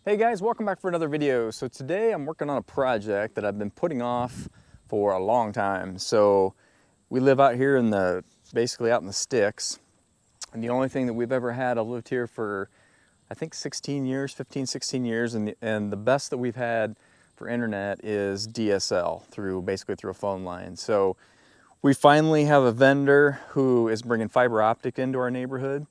Hey guys, welcome back for another video. So today I'm working on a project that I've been putting off for a long time. So we live out here basically out in the sticks. And the only thing that we've ever had, I've lived here for, I think 16 years, 15, 16 years. And the best that we've had for internet is DSL basically through a phone line. So we finally have a vendor who is bringing fiber optic into our neighborhood.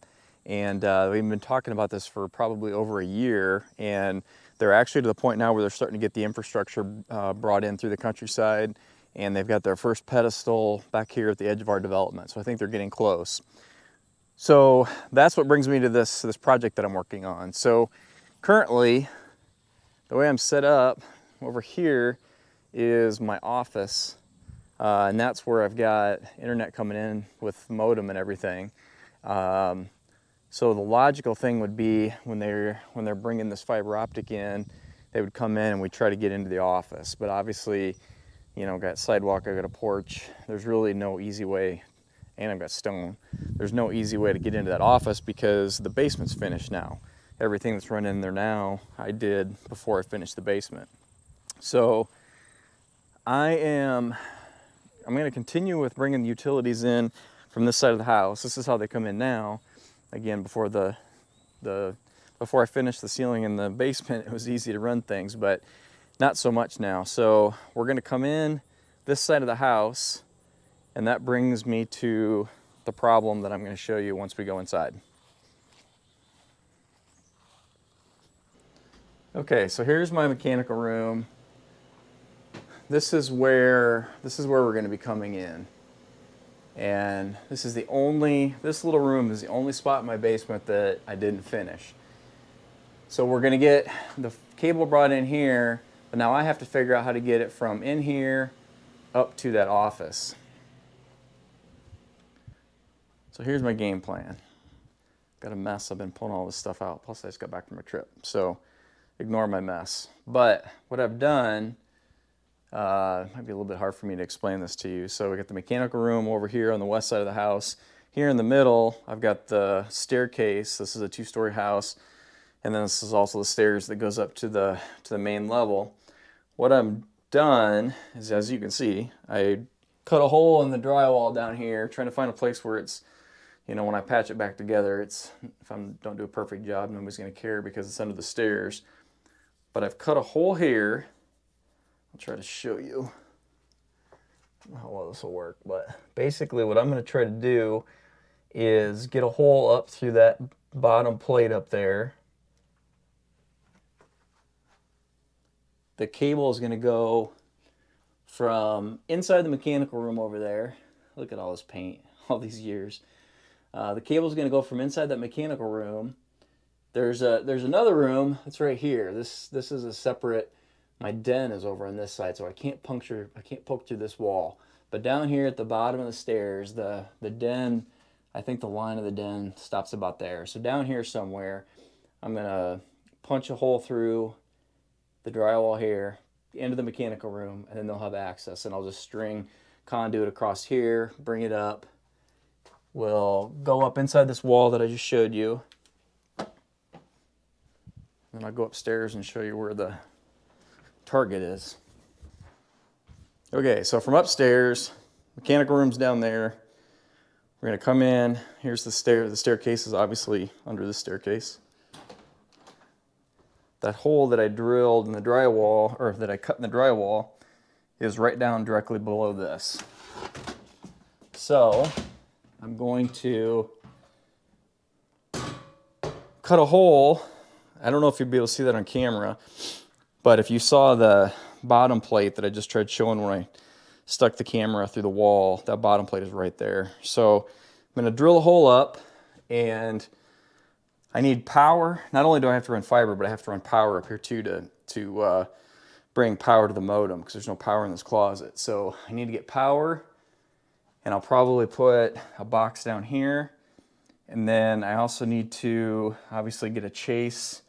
And we've been talking about this for probably over a year, and they're actually to the point now where they're starting to get the infrastructure brought in through the countryside, and they've got their first pedestal back here at the edge of our development. So I think they're getting close. So that's what brings me to this project that I'm working on. So currently, the way I'm set up over here is my office, and that's where I've got internet coming in with modem and everything. So the logical thing would be when they're bringing this fiber optic in, they would come in and we try to get into the office. But obviously, you know, I've got sidewalk, I've got a porch. There's really no easy way, and I've got stone. There's no easy way to get into that office because the basement's finished now. Everything that's running in there now, I did before I finished the basement. So I'm going to continue with bringing the utilities in from this side of the house. This is how they come in now. Again, before I finished the ceiling in the basement, it was easy to run things, but not so much now. So we're going to come in this side of the house, and that brings me to the problem that I'm going to show you once we go inside. Okay, so here's my mechanical room. This is where we're going to be coming in. And this little room is the only spot in my basement that I didn't finish. So we're gonna get the cable brought in here, but now I have to figure out how to get it from in here up to that office. So here's my game plan. Got a mess, I've been pulling all this stuff out, plus I just got back from a trip. So ignore my mess. But what I've done, it might be a little bit hard for me to explain this to you. So we got the mechanical room over here on the west side of the house. Here in the middle, I've got the staircase. This is a two-story house. And then this is also the stairs that goes up to the main level. What I've done is, as you can see, I cut a hole in the drywall down here, trying to find a place where it's, you know, when I patch it back together, if I don't do a perfect job, nobody's going to care because it's under the stairs. But I've cut a hole here. I'll try to show you how well this will work, but basically what I'm going to try to do is get a hole up through that bottom plate up there. The cable is going to go from inside the mechanical room over there. Look at all this paint, all these years. The cable is going to go from inside that mechanical room. There's another room that's right here. This is a separate. My den is over on this side, so I can't poke through this wall. But down here at the bottom of the stairs, the den, I think the line of the den stops about there. So down here somewhere, I'm gonna punch a hole through the drywall here into the mechanical room, and then they'll have access. And I'll just string conduit across here, bring it up. We'll go up inside this wall that I just showed you. Then I'll go upstairs and show you where the target is. Okay, so from upstairs, mechanical room's down there. We're gonna come in. Here's the stair. The staircase is obviously under the staircase. That hole that I drilled in the drywall, or that I cut in the drywall, is right down directly below this. So I'm going to cut a hole. I don't know if you'll be able to see that on camera, but if you saw the bottom plate that I just tried showing when I stuck the camera through the wall, that bottom plate is right there. So I'm going to drill a hole up, and I need power. Not only do I have to run fiber, but I have to run power up here too to bring power to the modem because there's no power in this closet. So I need to get power, and I'll probably put a box down here. And then I also need to obviously get a chase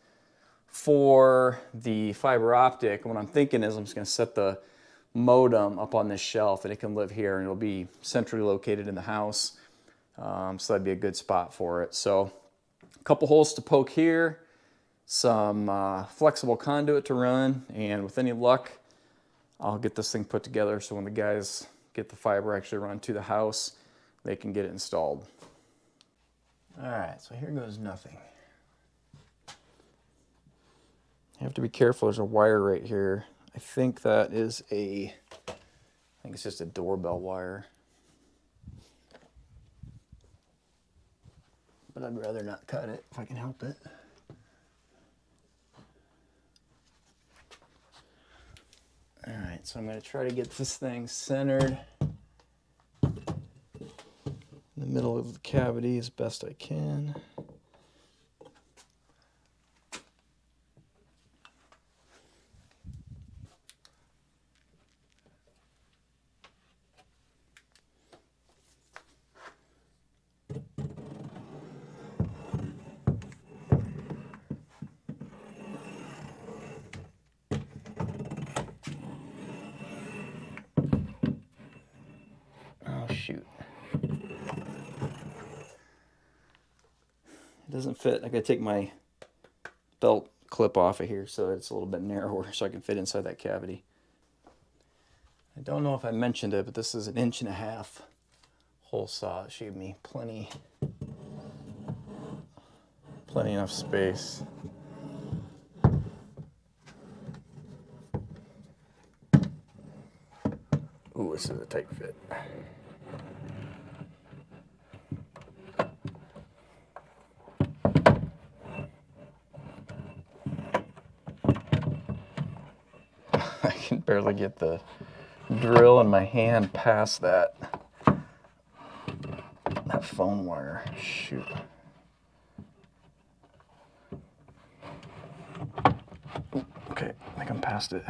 for the fiber optic. What I'm thinking is I'm just going to set the modem up on this shelf, and it can live here, and it'll be centrally located in the house. So that'd be a good spot for it. So a couple holes to poke here. some flexible conduit to run, and with any luck, I'll get this thing put together so when the guys get the fiber actually run to the house, they can get it installed. All right, so here goes nothing. You have to be careful, there's a wire right here. I think that is I think it's just a doorbell wire. But I'd rather not cut it if I can help it. All right, so I'm going to try to get this thing centered in the middle of the cavity as best I can. Shoot. It doesn't fit. I gotta take my belt clip off of here so it's a little bit narrower so I can fit inside that cavity. I don't know if I mentioned it, but this is an 1.5 inch hole saw. It should give me plenty enough space. Ooh, this is a tight fit. I can barely get the drill in my hand past that phone wire. Shoot. Ooh, okay, I think I'm past it.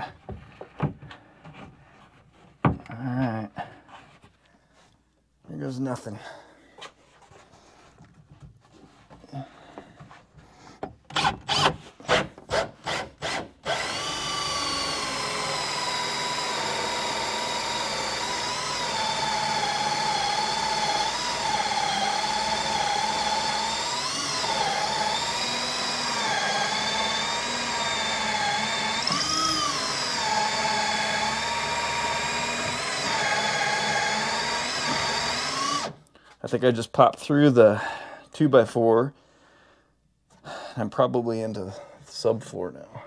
Alright. Here goes nothing. I think I just popped through the 2x4. I'm probably into the subfloor now.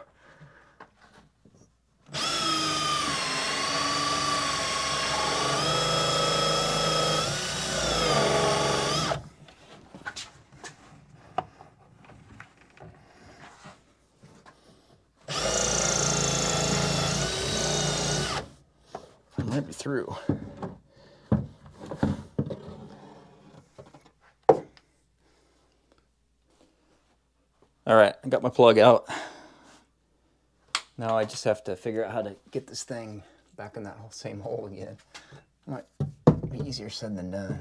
I might be through. All right, I got my plug out. Now I just have to figure out how to get this thing back in that same hole again. Might be easier said than done.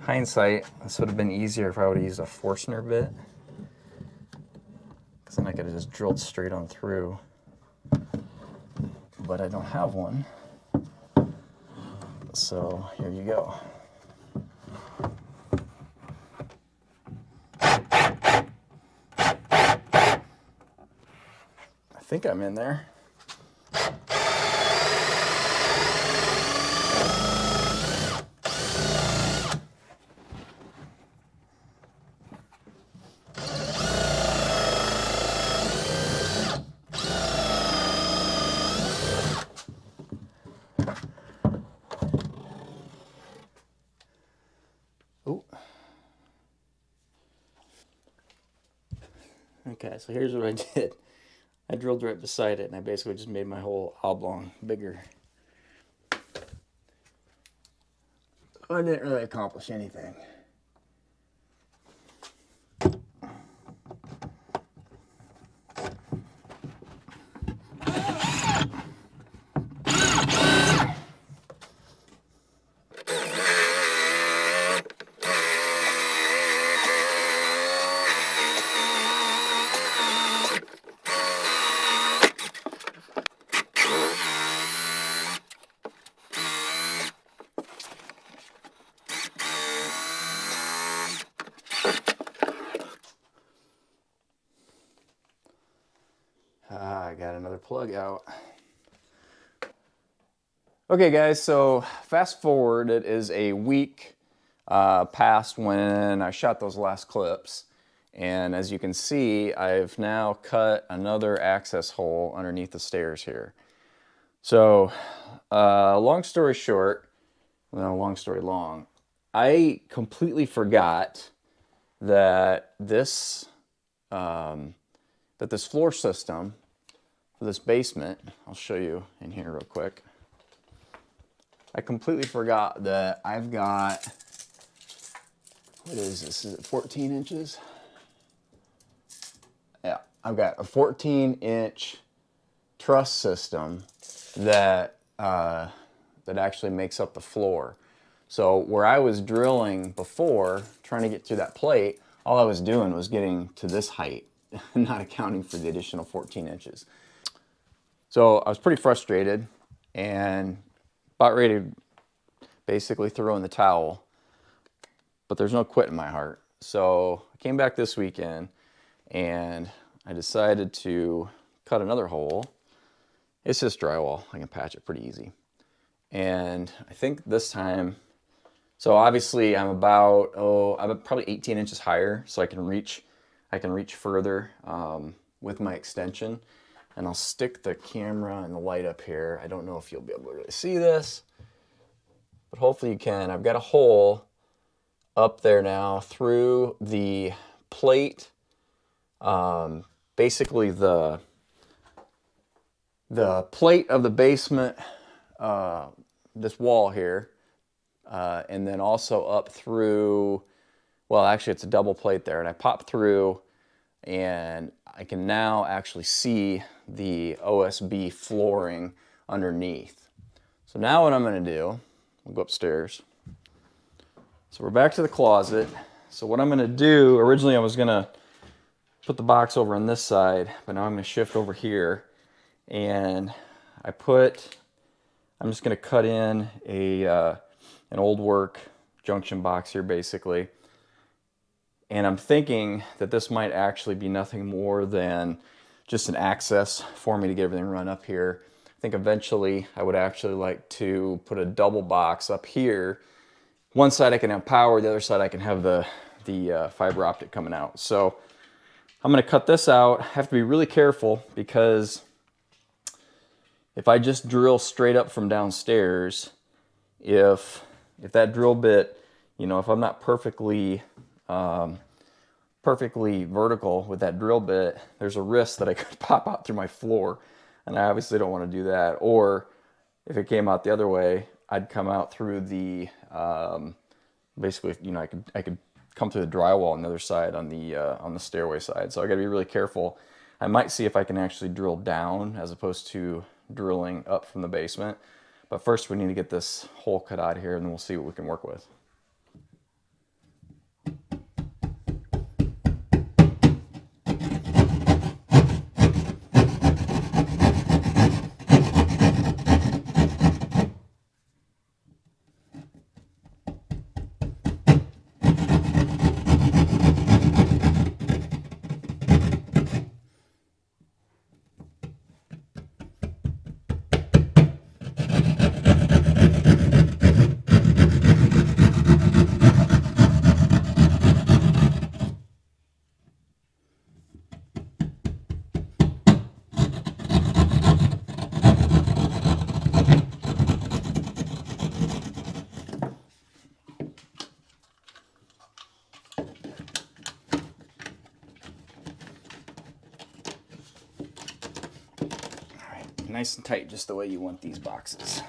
Hindsight, this would have been easier if I would have used a Forstner bit, because then I could have just drilled straight on through. But I don't have one, so here you go. I think I'm in there. Oh. Okay, so here's what I did. I drilled right beside it, and I basically just made my whole oblong bigger. I didn't really accomplish anything. I got another plug out. Okay guys, so fast forward, it is a week past when I shot those last clips. And as you can see, I've now cut another access hole underneath the stairs here. So, long story short, well, long story long, I completely forgot that this floor system for this basement, I'll show you in here real quick. I completely forgot that I've got, what is this? Is it 14 inches? Yeah, I've got a 14-inch truss system that that actually makes up the floor. So where I was drilling before, trying to get to that plate, all I was doing was getting to this height, not accounting for the additional 14 inches. So I was pretty frustrated and about ready to basically throw in the towel, but there's no quit in my heart. So I came back this weekend and I decided to cut another hole. It's just drywall. I can patch it pretty easy. And I think this time, so obviously I'm about, I'm probably 18 inches higher, so I can reach further with my extension. And I'll stick the camera and the light up here. I don't know if you'll be able to really see this, but hopefully you can. I've got a hole up there now through the plate. Basically the plate of the basement, this wall here, and then also up through, well, actually it's a double plate there, and I pop through and I can now actually see the OSB flooring underneath. So now what I'm going to do, we'll go upstairs. So we're back to the closet. So what I'm going to do, originally I was going to put the box over on this side, but now I'm going to shift over here, and I'm just going to cut in an old work junction box here basically. And I'm thinking that this might actually be nothing more than just an access for me to get everything run up here. I think eventually I would actually like to put a double box up here. One side I can have power, the other side I can have the fiber optic coming out. So I'm going to cut this out. I have to be really careful because if I just drill straight up from downstairs, if that drill bit, you know, if I'm not perfectly vertical with that drill bit, there's a risk that I could pop out through my floor, and I obviously don't want to do that. Or if it came out the other way, I'd come out through the basically, you know, I could come through the drywall on the other side, on the stairway side. So I got to be really careful. I might see if I can actually drill down as opposed to drilling up from the basement. But first we need to get this hole cut out here, and then we'll see what we can work with. Nice and tight, just the way you want these boxes.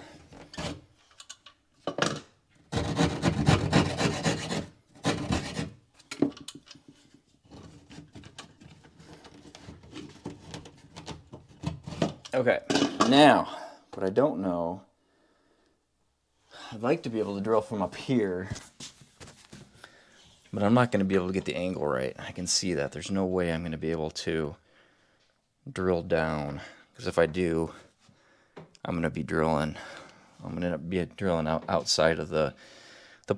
Okay, now, what I don't know, I'd like to be able to drill from up here, but I'm not going to be able to get the angle right. I can see that. There's no way I'm going to be able to drill down, because if I do, I'm going to be drilling. I'm going to be drilling outside of the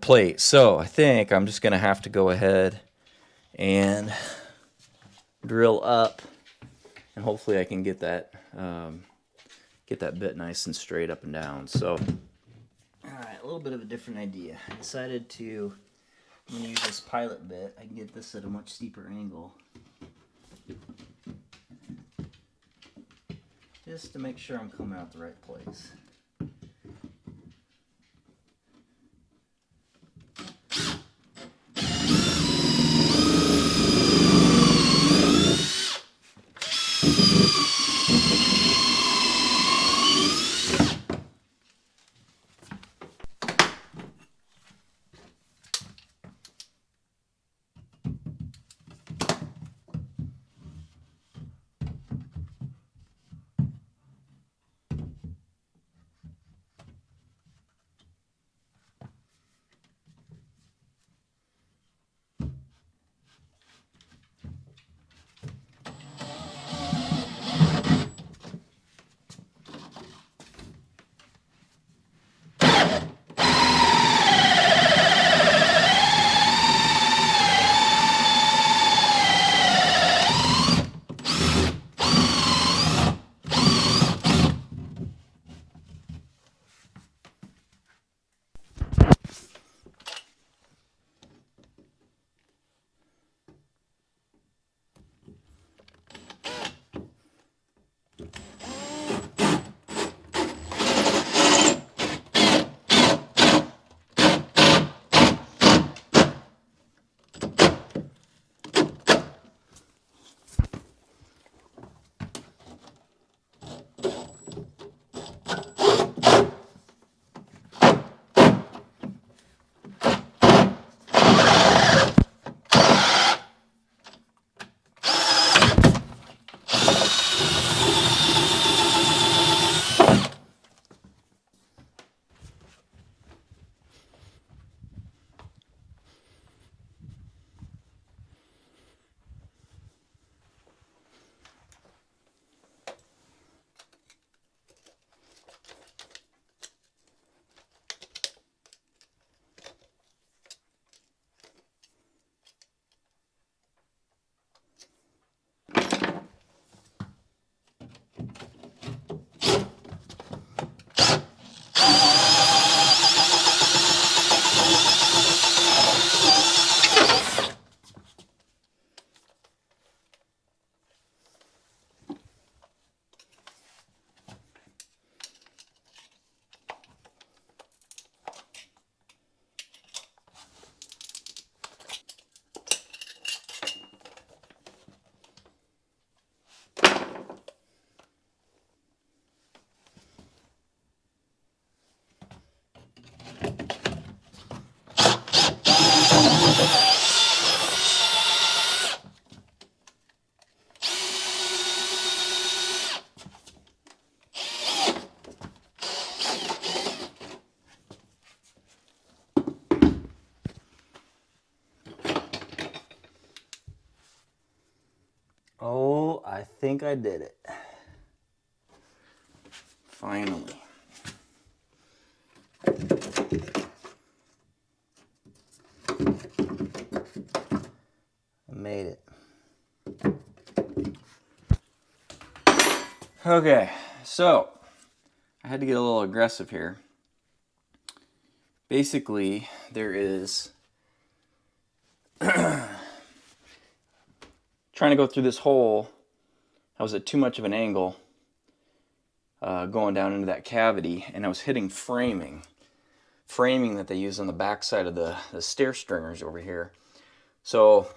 plate. So I think I'm just going to have to go ahead and drill up and hopefully I can get that bit nice and straight up and down. So, all right, a little bit of a different idea. I decided to, I'm going to use this pilot bit. I can get this at a much steeper angle, just to make sure I'm coming out the right place. Oh, I think I did it. Finally. I made it. Okay, so I had to get a little aggressive here. Basically, there is trying to go through this hole. I was at too much of an angle going down into that cavity, and I was hitting framing that they use on the back side of the stair stringers over here. So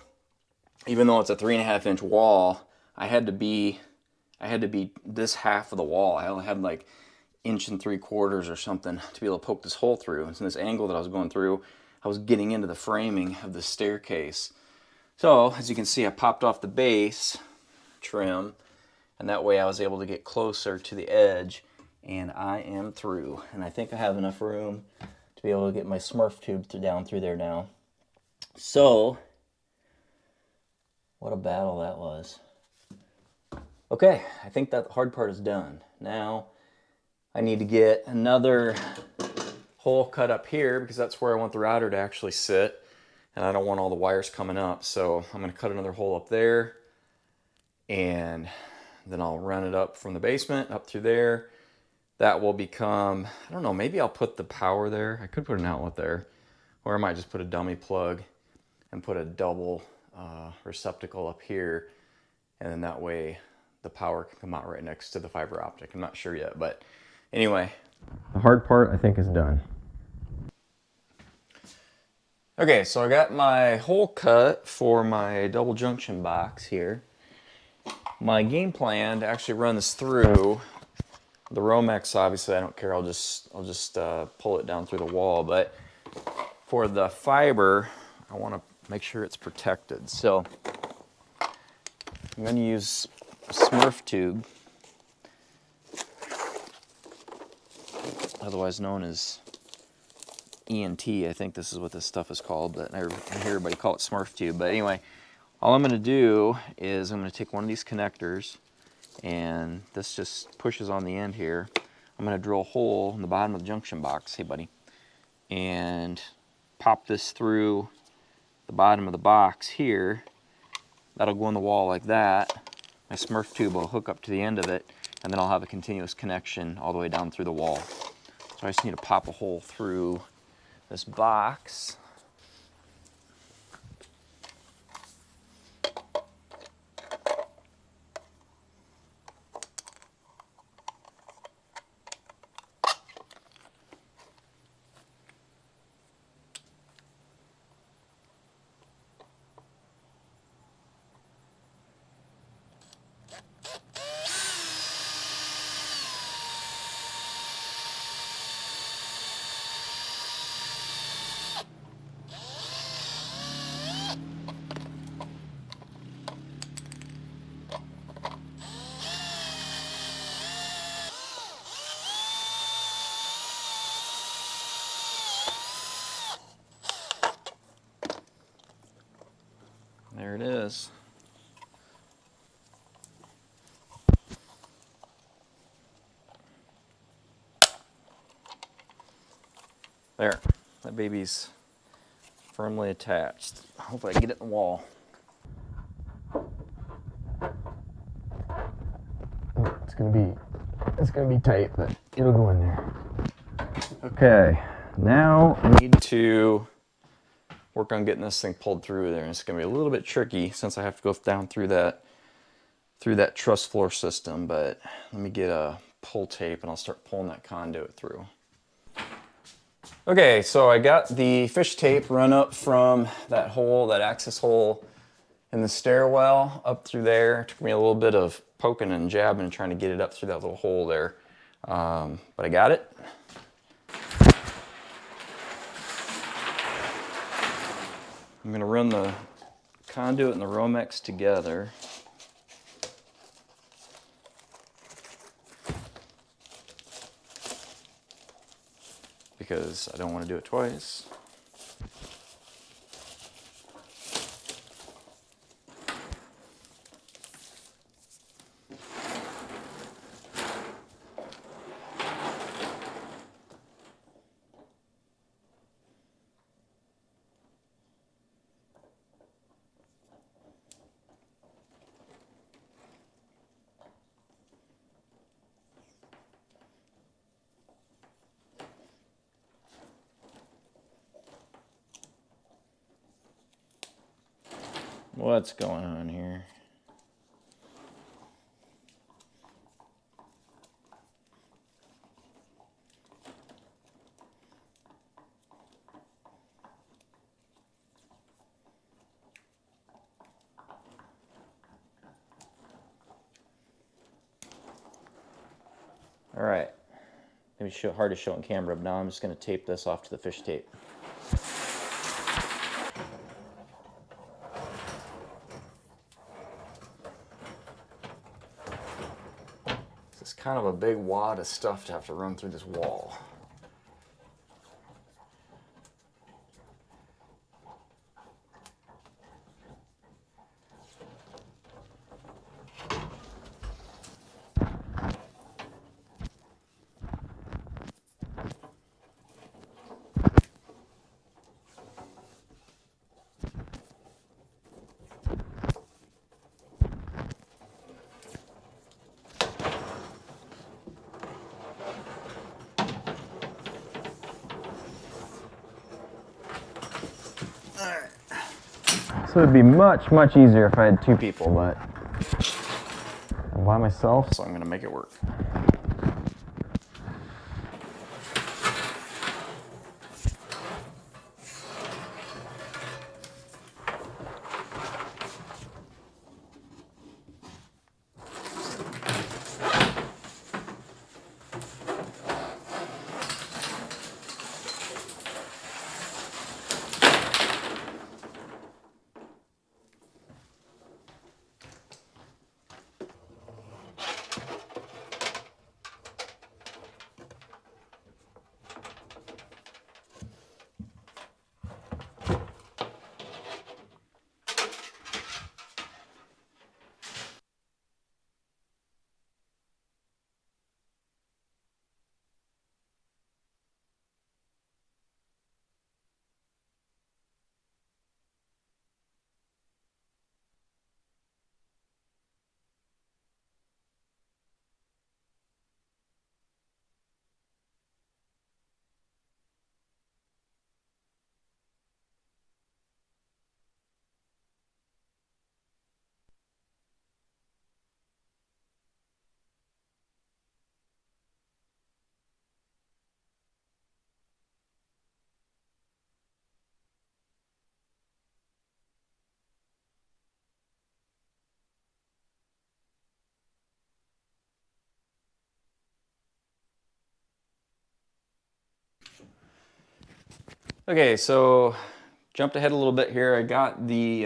even though it's a 3.5-inch wall, I had to be this half of the wall. I only had like 1.75 inches or something to be able to poke this hole through. And so this angle that I was going through, I was getting into the framing of the staircase. So as you can see, I popped off the base trim, and that way I was able to get closer to the edge, and I am through. And I think I have enough room to be able to get my Smurf tube down through there now. So, what a battle that was. Okay, I think that hard part is done. Now, I need to get another hole cut up here because that's where I want the router to actually sit, and I don't want all the wires coming up. So I'm going to cut another hole up there, and Then I'll run it up from the basement up through there. That will become, I don't know, maybe I'll put the power there. I could put an outlet there, or I might just put a dummy plug and put a double receptacle up here, and then that way the power can come out right next to the fiber optic. I'm not sure yet, but anyway, the hard part I think is done. Okay, so I got my hole cut for my double junction box here. My game plan to actually run this through the Romex, obviously I don't care, I'll just pull it down through the wall, but for the fiber, I want to make sure it's protected. So I'm going to use a Smurf tube, otherwise known as ENT. I think this is what this stuff is called, but I hear everybody call it Smurf tube. But anyway, all I'm going to do is I'm going to take one of these connectors, and this just pushes on the end here. I'm going to drill a hole in the bottom of the junction box, hey buddy, and pop this through the bottom of the box here. That'll go in the wall like that. My Smurf tube will hook up to the end of it, and then I'll have a continuous connection all the way down through the wall. So I just need to pop a hole through this box. There it is. There, that baby's firmly attached. Hopefully I get it in the wall. It's gonna be tight, but it'll go in there. Okay, now I need to work on getting this thing pulled through there. And it's gonna be a little bit tricky since I have to go down through that truss floor system, but let me get a pull tape and I'll start pulling that conduit through. Okay, so I got the fish tape run up from that hole, that access hole in the stairwell up through there. It took me a little bit of poking and jabbing and trying to get it up through that little hole there, but I got it. I'm going to run the conduit and the Romex together. Because I don't want to do it twice. What's going on here? All right, maybe hard to show on camera, but now I'm just going to tape this off to the fish tape. It's kind of a big wad of stuff to have to run through this wall. So it'd be much, much easier if I had two people, but I'm by myself, so I'm gonna make it work. Okay, so jumped ahead a little bit here. I got the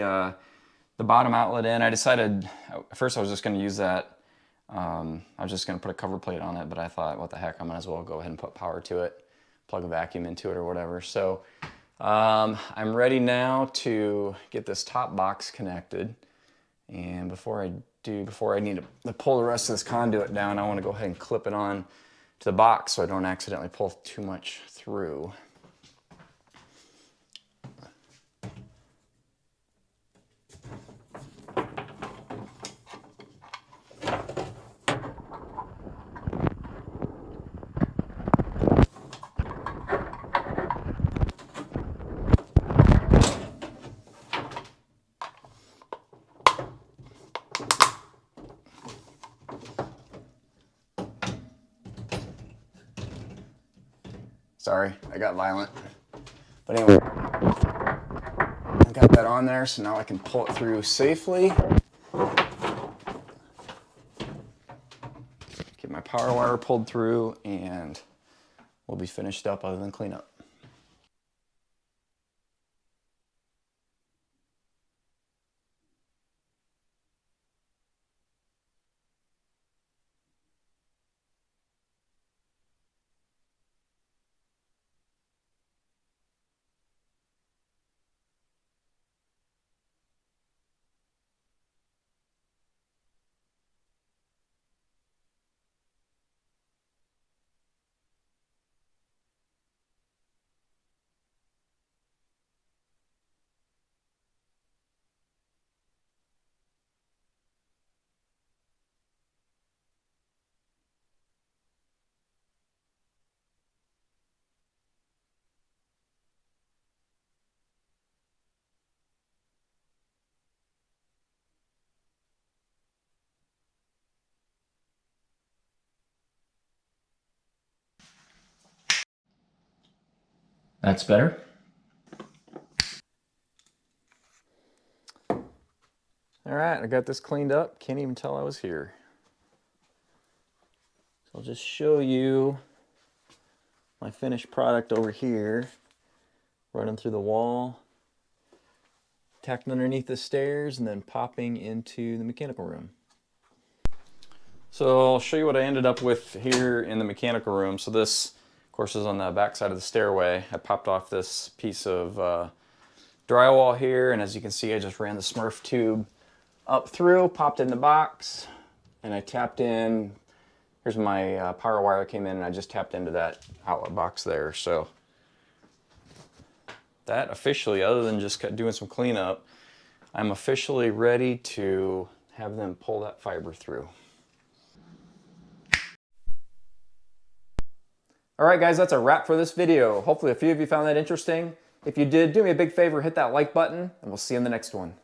bottom outlet in. I decided at first I was just going to use that. I was just going to put a cover plate on it, but I thought, what the heck, I might as well go ahead and put power to it, plug a vacuum into it or whatever. So I'm ready now to get this top box connected. And before I need to pull the rest of this conduit down, I want to go ahead and clip it on to the box so I don't accidentally pull too much through. Sorry, I got violent. But anyway, I got that on there, so now I can pull it through safely. Get my power wire pulled through, and we'll be finished up other than cleanup. That's better. All right, I got this cleaned up. Can't even tell I was here. So I'll just show you my finished product over here, running through the wall, tacked underneath the stairs, and then popping into the mechanical room. So I'll show you what I ended up with here in the mechanical room. So this, of course, is on the back side of the stairway. I popped off this piece of drywall here, and as you can see, I just ran the Smurf tube up through, popped in the box, and I tapped in. Here's my power wire came in, and I just tapped into that outlet box there. So that officially, other than just doing some cleanup, I'm officially ready to have them pull that fiber through. All right, guys, that's a wrap for this video. Hopefully a few of you found that interesting. If you did, do me a big favor, hit that like button, and we'll see you in the next one.